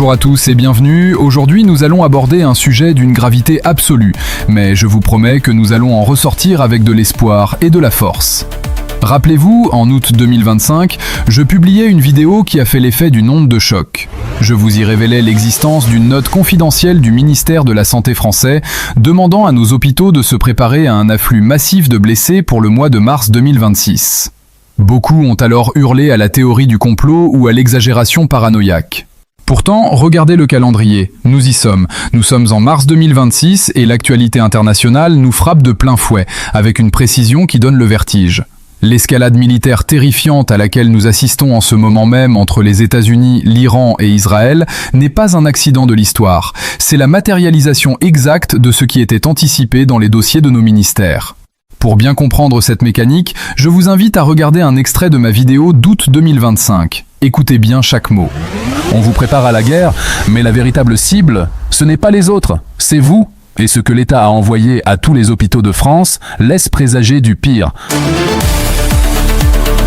Bonjour à tous et bienvenue. Aujourd'hui, nous allons aborder un sujet d'une gravité absolue, mais je vous promets que nous allons en ressortir avec de l'espoir et de la force. Rappelez-vous, en août 2025, je publiais une vidéo qui a fait l'effet d'une onde de choc. Je vous y révélais l'existence d'une note confidentielle du ministère de la Santé français demandant à nos hôpitaux de se préparer à un afflux massif de blessés pour le mois de mars 2026. Beaucoup ont alors hurlé à la théorie du complot ou à l'exagération paranoïaque. Pourtant, regardez le calendrier, nous y sommes. Nous sommes en mars 2026 et l'actualité internationale nous frappe de plein fouet, avec une précision qui donne le vertige. L'escalade militaire terrifiante à laquelle nous assistons en ce moment même entre les États-Unis, l'Iran et Israël n'est pas un accident de l'histoire. C'est la matérialisation exacte de ce qui était anticipé dans les dossiers de nos ministères. Pour bien comprendre cette mécanique, je vous invite à regarder un extrait de ma vidéo d'août 2025. Écoutez bien chaque mot. On vous prépare à la guerre, mais la véritable cible, ce n'est pas les autres, c'est vous. Et ce que l'État a envoyé à tous les hôpitaux de France laisse présager du pire.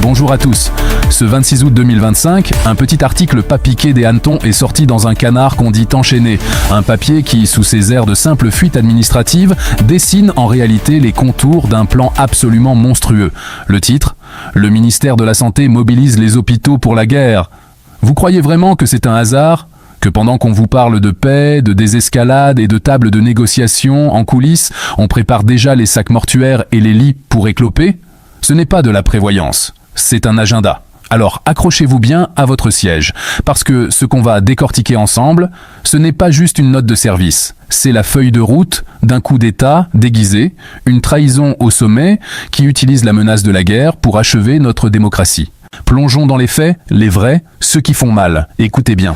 Bonjour à tous. Ce 26 août 2025, un petit article pas piqué des hannetons est sorti dans un canard qu'on dit enchaîné. Un papier qui, sous ses airs de simple fuite administrative, dessine en réalité les contours d'un plan absolument monstrueux. Le titre : Le ministère de la Santé mobilise les hôpitaux pour la guerre. Vous croyez vraiment que c'est un hasard ? Que pendant qu'on vous parle de paix, de désescalade et de tables de négociation en coulisses, on prépare déjà les sacs mortuaires et les lits pour écloper ? Ce n'est pas de la prévoyance, c'est un agenda. Alors accrochez-vous bien à votre siège, parce que ce qu'on va décortiquer ensemble, ce n'est pas juste une note de service, c'est la feuille de route d'un coup d'État déguisé, une trahison au sommet qui utilise la menace de la guerre pour achever notre démocratie. Plongeons dans les faits, les vrais, ceux qui font mal. Écoutez bien.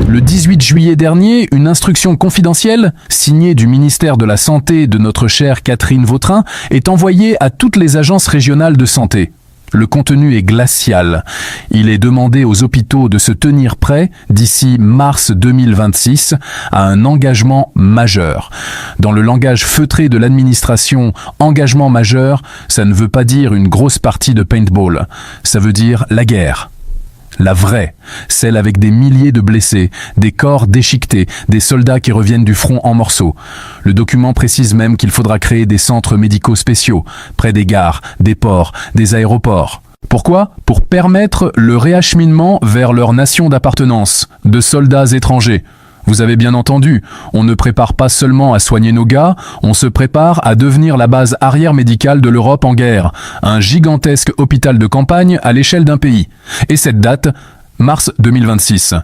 Le 18 juillet dernier, une instruction confidentielle, signée du ministère de la Santé de notre chère Catherine Vautrin, est envoyée à toutes les agences régionales de santé. Le contenu est glacial. Il est demandé aux hôpitaux de se tenir prêts d'ici mars 2026 à un engagement majeur. Dans le langage feutré de l'administration, engagement majeur, ça ne veut pas dire une grosse partie de paintball. Ça veut dire la guerre. La vraie, celle avec des milliers de blessés, des corps déchiquetés, des soldats qui reviennent du front en morceaux. Le document précise même qu'il faudra créer des centres médicaux spéciaux, près des gares, des ports, des aéroports. Pourquoi ? Pour permettre le réacheminement vers leur nation d'appartenance, de soldats étrangers. Vous avez bien entendu, on ne prépare pas seulement à soigner nos gars, on se prépare à devenir la base arrière médicale de l'Europe en guerre, un gigantesque hôpital de campagne à l'échelle d'un pays. Et cette date, mars 2026.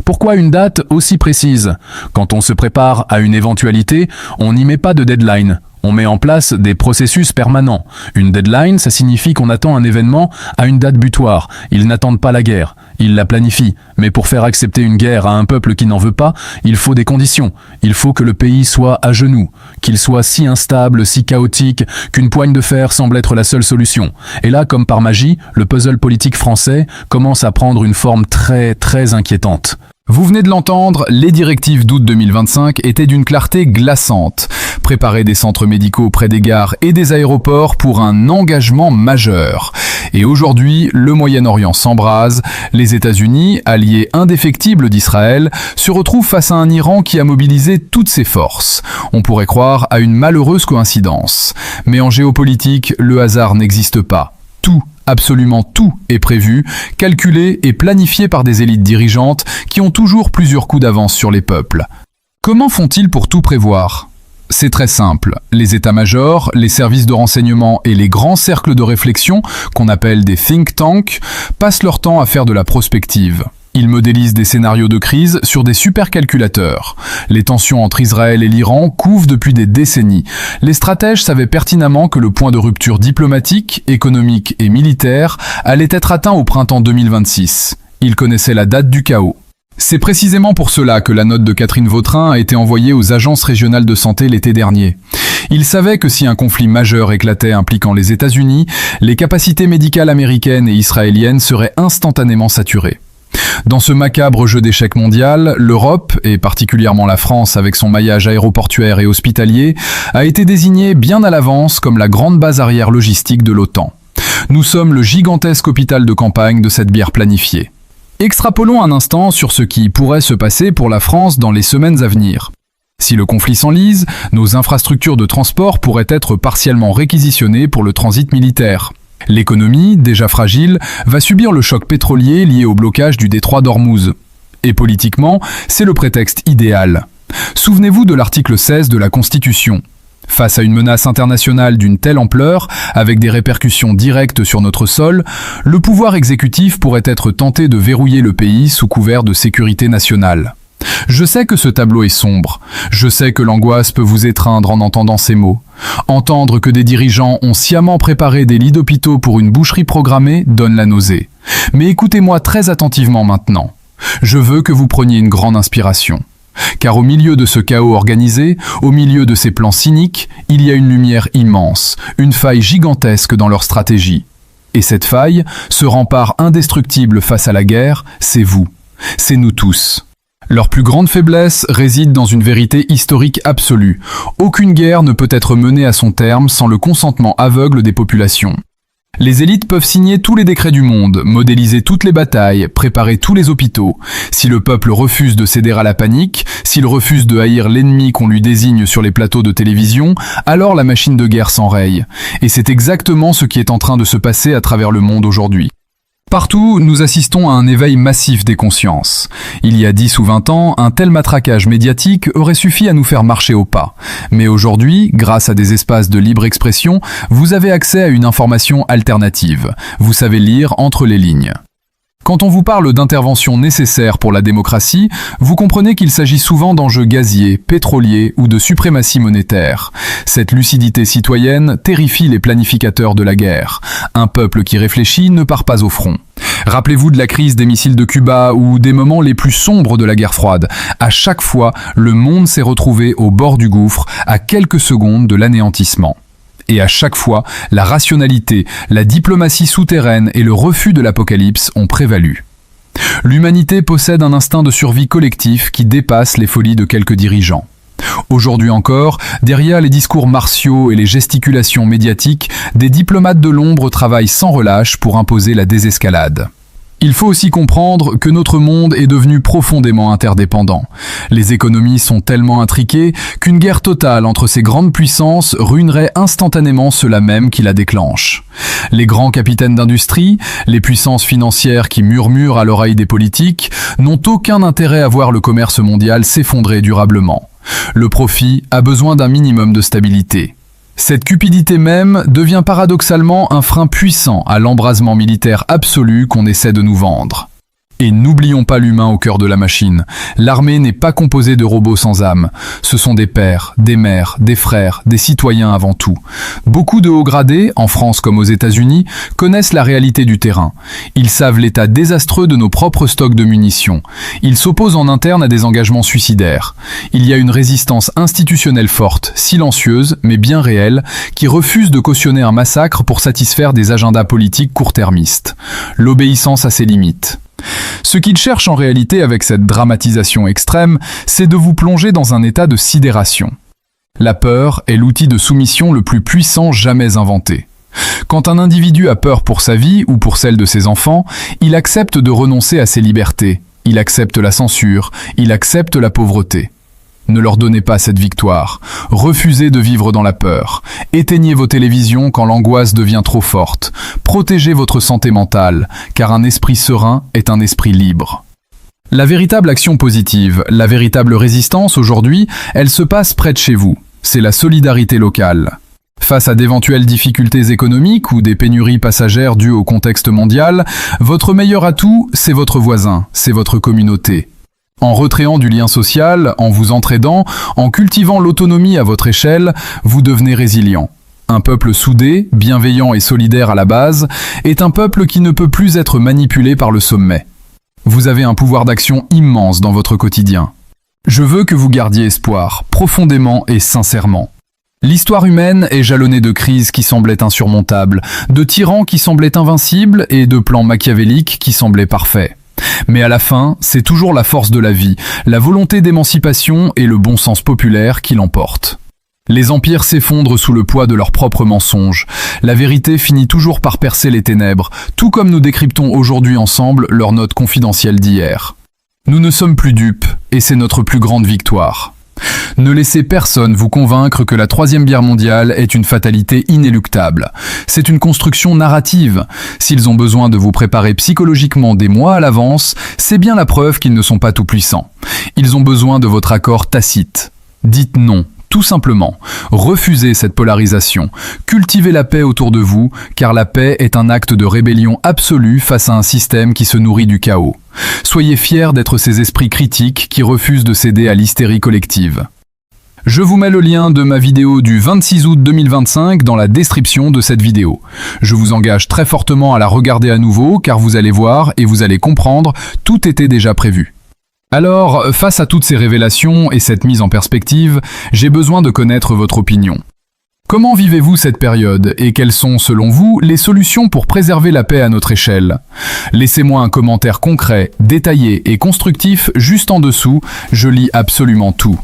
Pourquoi une date aussi précise ? Quand on se prépare à une éventualité, on n'y met pas de deadline. On met en place des processus permanents. Une deadline, ça signifie qu'on attend un événement à une date butoir. Ils n'attendent pas la guerre, ils la planifient. Mais pour faire accepter une guerre à un peuple qui n'en veut pas, il faut des conditions. Il faut que le pays soit à genoux, qu'il soit si instable, si chaotique, qu'une poigne de fer semble être la seule solution. Et là, comme par magie, le puzzle politique français commence à prendre une forme très, très inquiétante. Vous venez de l'entendre, les directives d'août 2025 étaient d'une clarté glaçante. Préparer des centres médicaux près des gares et des aéroports pour un engagement majeur. Et aujourd'hui, le Moyen-Orient s'embrase, les États-Unis, alliés indéfectibles d'Israël, se retrouvent face à un Iran qui a mobilisé toutes ses forces. On pourrait croire à une malheureuse coïncidence. Mais en géopolitique, le hasard n'existe pas. Tout, absolument tout est prévu, calculé et planifié par des élites dirigeantes qui ont toujours plusieurs coups d'avance sur les peuples. Comment font-ils pour tout prévoir ? C'est très simple. Les états-majors, les services de renseignement et les grands cercles de réflexion, qu'on appelle des think tanks, passent leur temps à faire de la prospective. Ils modélisent des scénarios de crise sur des supercalculateurs. Les tensions entre Israël et l'Iran couvent depuis des décennies. Les stratèges savaient pertinemment que le point de rupture diplomatique, économique et militaire allait être atteint au printemps 2026. Ils connaissaient la date du chaos. C'est précisément pour cela que la note de Catherine Vautrin a été envoyée aux agences régionales de santé l'été dernier. Ils savaient que si un conflit majeur éclatait impliquant les États-Unis, les capacités médicales américaines et israéliennes seraient instantanément saturées. Dans ce macabre jeu d'échecs mondial, l'Europe, et particulièrement la France avec son maillage aéroportuaire et hospitalier, a été désignée bien à l'avance comme la grande base arrière logistique de l'OTAN. Nous sommes le gigantesque hôpital de campagne de cette bière planifiée. Extrapolons un instant sur ce qui pourrait se passer pour la France dans les semaines à venir. Si le conflit s'enlise, nos infrastructures de transport pourraient être partiellement réquisitionnées pour le transit militaire. L'économie, déjà fragile, va subir le choc pétrolier lié au blocage du détroit d'Ormuz. Et politiquement, c'est le prétexte idéal. Souvenez-vous de l'article 16 de la Constitution. Face à une menace internationale d'une telle ampleur, avec des répercussions directes sur notre sol, le pouvoir exécutif pourrait être tenté de verrouiller le pays sous couvert de sécurité nationale. Je sais que ce tableau est sombre. Je sais que l'angoisse peut vous étreindre en entendant ces mots. Entendre que des dirigeants ont sciemment préparé des lits d'hôpitaux pour une boucherie programmée donne la nausée. Mais écoutez-moi très attentivement maintenant. Je veux que vous preniez une grande inspiration. Car au milieu de ce chaos organisé, au milieu de ces plans cyniques, il y a une lumière immense, une faille gigantesque dans leur stratégie. Et cette faille, ce rempart indestructible face à la guerre, c'est vous. C'est nous tous. Leur plus grande faiblesse réside dans une vérité historique absolue. Aucune guerre ne peut être menée à son terme sans le consentement aveugle des populations. Les élites peuvent signer tous les décrets du monde, modéliser toutes les batailles, préparer tous les hôpitaux. Si le peuple refuse de céder à la panique, s'il refuse de haïr l'ennemi qu'on lui désigne sur les plateaux de télévision, alors la machine de guerre s'enraye. Et c'est exactement ce qui est en train de se passer à travers le monde aujourd'hui. Partout, nous assistons à un éveil massif des consciences. Il y a 10 ou 20 ans, un tel matraquage médiatique aurait suffi à nous faire marcher au pas. Mais aujourd'hui, grâce à des espaces de libre expression, vous avez accès à une information alternative. Vous savez lire entre les lignes. Quand on vous parle d'interventions nécessaires pour la démocratie, vous comprenez qu'il s'agit souvent d'enjeux gaziers, pétroliers ou de suprématie monétaire. Cette lucidité citoyenne terrifie les planificateurs de la guerre. Un peuple qui réfléchit ne part pas au front. Rappelez-vous de la crise des missiles de Cuba ou des moments les plus sombres de la guerre froide. À chaque fois, le monde s'est retrouvé au bord du gouffre, à quelques secondes de l'anéantissement. Et à chaque fois, la rationalité, la diplomatie souterraine et le refus de l'apocalypse ont prévalu. L'humanité possède un instinct de survie collectif qui dépasse les folies de quelques dirigeants. Aujourd'hui encore, derrière les discours martiaux et les gesticulations médiatiques, des diplomates de l'ombre travaillent sans relâche pour imposer la désescalade. Il faut aussi comprendre que notre monde est devenu profondément interdépendant. Les économies sont tellement intriquées qu'une guerre totale entre ces grandes puissances ruinerait instantanément ceux-là même qui la déclenchent. Les grands capitaines d'industrie, les puissances financières qui murmurent à l'oreille des politiques, n'ont aucun intérêt à voir le commerce mondial s'effondrer durablement. Le profit a besoin d'un minimum de stabilité. Cette cupidité même devient paradoxalement un frein puissant à l'embrasement militaire absolu qu'on essaie de nous vendre. Et n'oublions pas l'humain au cœur de la machine. L'armée n'est pas composée de robots sans âme. Ce sont des pères, des mères, des frères, des citoyens avant tout. Beaucoup de hauts gradés, en France comme aux États-Unis, connaissent la réalité du terrain. Ils savent l'état désastreux de nos propres stocks de munitions. Ils s'opposent en interne à des engagements suicidaires. Il y a une résistance institutionnelle forte, silencieuse, mais bien réelle, qui refuse de cautionner un massacre pour satisfaire des agendas politiques court-termistes. L'obéissance a ses limites. Ce qu'ils cherchent en réalité avec cette dramatisation extrême, c'est de vous plonger dans un état de sidération. La peur est l'outil de soumission le plus puissant jamais inventé. Quand un individu a peur pour sa vie ou pour celle de ses enfants, il accepte de renoncer à ses libertés, il accepte la censure, il accepte la pauvreté. Ne leur donnez pas cette victoire. Refusez de vivre dans la peur. Éteignez vos télévisions quand l'angoisse devient trop forte. Protégez votre santé mentale, car un esprit serein est un esprit libre. La véritable action positive, la véritable résistance aujourd'hui, elle se passe près de chez vous. C'est la solidarité locale. Face à d'éventuelles difficultés économiques ou des pénuries passagères dues au contexte mondial, votre meilleur atout, c'est votre voisin, c'est votre communauté. En recréant du lien social, en vous entraidant, en cultivant l'autonomie à votre échelle, vous devenez résilient. Un peuple soudé, bienveillant et solidaire à la base, est un peuple qui ne peut plus être manipulé par le sommet. Vous avez un pouvoir d'action immense dans votre quotidien. Je veux que vous gardiez espoir, profondément et sincèrement. L'histoire humaine est jalonnée de crises qui semblaient insurmontables, de tyrans qui semblaient invincibles et de plans machiavéliques qui semblaient parfaits. Mais à la fin, c'est toujours la force de la vie, la volonté d'émancipation et le bon sens populaire qui l'emportent. Les empires s'effondrent sous le poids de leurs propres mensonges. La vérité finit toujours par percer les ténèbres, tout comme nous décryptons aujourd'hui ensemble leurs notes confidentielles d'hier. Nous ne sommes plus dupes, et c'est notre plus grande victoire. Ne laissez personne vous convaincre que la Troisième Guerre mondiale est une fatalité inéluctable. C'est une construction narrative. S'ils ont besoin de vous préparer psychologiquement des mois à l'avance, c'est bien la preuve qu'ils ne sont pas tout-puissants. Ils ont besoin de votre accord tacite. Dites non. Tout simplement, refusez cette polarisation, cultivez la paix autour de vous, car la paix est un acte de rébellion absolue face à un système qui se nourrit du chaos. Soyez fiers d'être ces esprits critiques qui refusent de céder à l'hystérie collective. Je vous mets le lien de ma vidéo du 26 août 2025 dans la description de cette vidéo. Je vous engage très fortement à la regarder à nouveau, car vous allez voir et vous allez comprendre, tout était déjà prévu. Alors, face à toutes ces révélations et cette mise en perspective, j'ai besoin de connaître votre opinion. Comment vivez-vous cette période et quelles sont, selon vous, les solutions pour préserver la paix à notre échelle? Laissez-moi un commentaire concret, détaillé et constructif juste en dessous, je lis absolument tout.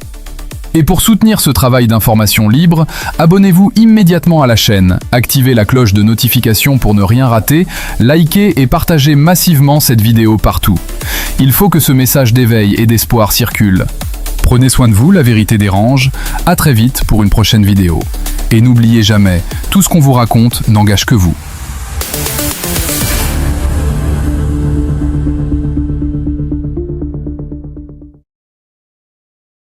Et pour soutenir ce travail d'information libre, abonnez-vous immédiatement à la chaîne, activez la cloche de notification pour ne rien rater, likez et partagez massivement cette vidéo partout. Il faut que ce message d'éveil et d'espoir circule. Prenez soin de vous, la vérité dérange. À très vite pour une prochaine vidéo. Et n'oubliez jamais, tout ce qu'on vous raconte n'engage que vous.